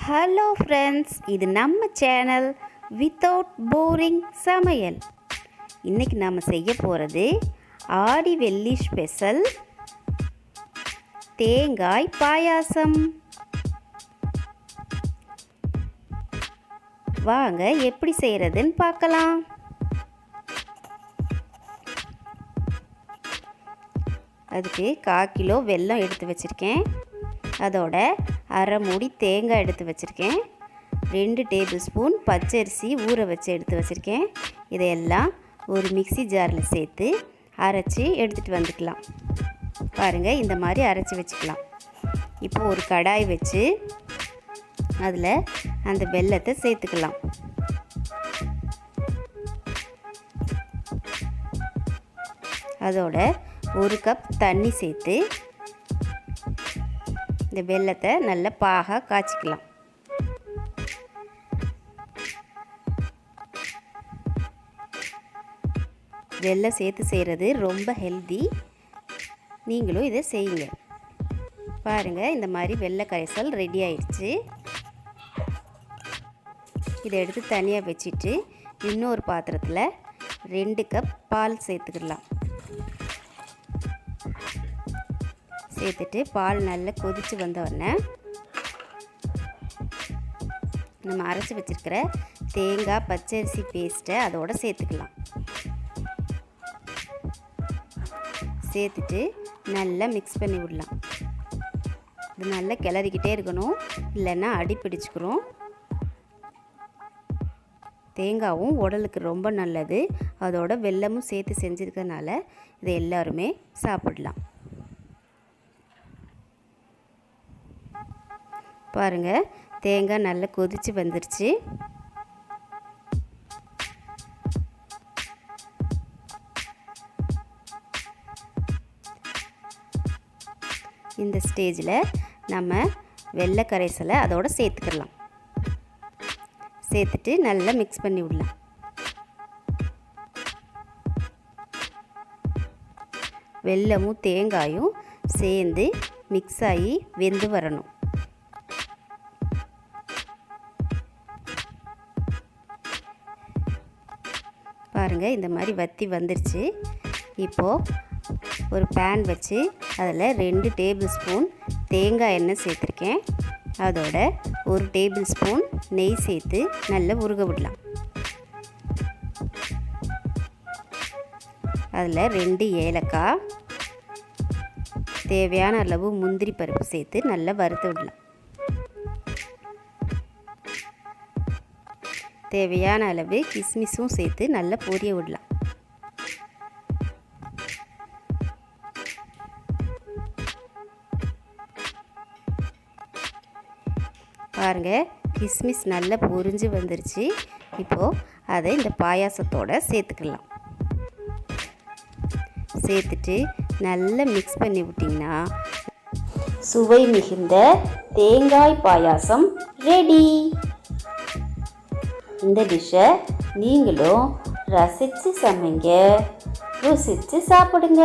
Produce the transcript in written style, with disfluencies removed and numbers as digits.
Hello friends, இது நம்ம channel without boring சமையல். இன்றைக்கி நாம் செய்ய போகிறது ஆடி வெள்ளி ஸ்பெஷல் தேங்காய் பாயாசம். வாங்க எப்படி செய்கிறதுன்னு பார்க்கலாம். அதுக்கு 1/4 கிலோ வெல்லம் எடுத்து வச்சுருக்கேன். அதோட அரை மூடி தேங்காய் எடுத்து வச்சுருக்கேன். 2 டேபிள் ஸ்பூன் பச்சரிசி ஊற வச்சு எடுத்து வச்சுருக்கேன். இதையெல்லாம் ஒரு மிக்ஸி ஜாரில் சேர்த்து அரைச்சி எடுத்துகிட்டு வந்துக்கலாம். பாருங்கள், இந்த மாதிரி அரைச்சி வச்சுக்கலாம். இப்போ ஒரு கடாய் வச்சு அதில் அந்த வெல்லத்தை சேர்த்துக்கலாம். அதோட 1 கப் தண்ணி சேர்த்து இந்த வெல்லத்தை நல்ல பாகாக காய்ச்சிக்கலாம். வெல்லம் சேர்த்து செய்கிறது ரொம்ப ஹெல்தி. நீங்களும் இதை செய்யுங்க. பாருங்கள், இந்த மாதிரி வெல்ல கரைசல் ரெடி ஆயிடுச்சு. இதை எடுத்து தனியாக வச்சுட்டு இன்னொரு பாத்திரத்தில் 2 கப் பால் சேர்த்துக்கலாம். சேர்த்துட்டு பால் நல்லா கொதித்து வந்தோடனே நம்ம அரைச்சி வச்சுருக்கிற தேங்காய் பச்சரிசி பேஸ்ட்டை அதோடு சேர்த்துக்கலாம். சேர்த்துட்டு நல்லா மிக்ஸ் பண்ணி விடலாம். இது நல்லா கிளறிக்கிட்டே இருக்கணும், இல்லைன்னா அடி பிடிச்சிக்கிறோம். தேங்காயும் உடலுக்கு ரொம்ப நல்லது. அதோட வெல்லமும் சேர்த்து செஞ்சுருக்கனால இதை எல்லாருமே சாப்பிடலாம். பாருங்கள், தேங்காய் நல்லா கொதித்து வந்துருச்சு. இந்த ஸ்டேஜில் நம்ம வெல்ல கரைசலை அதோடு சேர்த்துக்கலாம். சேர்த்துட்டு நல்லா மிக்ஸ் பண்ணி விடலாம். வெல்லமும் தேங்காயும் சேர்ந்து மிக்ஸ் ஆகி வெந்து வரணும். பாருங்கள், இந்த மாதிரி வற்றி வந்துருச்சு. இப்போது ஒரு பேன் வச்சு அதில் 2 டேபிள் ஸ்பூன் தேங்காய் எண்ணெய் சேர்த்துருக்கேன். அதோட 1 டேபிள் ஸ்பூன் நெய் சேர்த்து நல்லா உருக விடலாம். அதில் 2 ஏலக்காய், தேவையான அளவு முந்திரி பருப்பு சேர்த்து நல்லா வறுத்து விடலாம். தேவையான அளவு கிஸ்மிஸும் சேர்த்து நல்லா பொரிய விடலாம். பாருங்கள், கிஸ்மிஸ் நல்லா பொரிஞ்சு வந்துருச்சு. இப்போது அதை இந்த பாயாசத்தோடு சேர்த்துக்கலாம். சேர்த்துட்டு நல்லா மிக்ஸ் பண்ணி விட்டிங்கன்னா சுவை மிகுந்த தேங்காய் பாயாசம் ரெடி. இந்த டிஷ்ஷை நீங்களும் ரசித்து சமைங்க, ருசித்து சாப்பிடுங்க.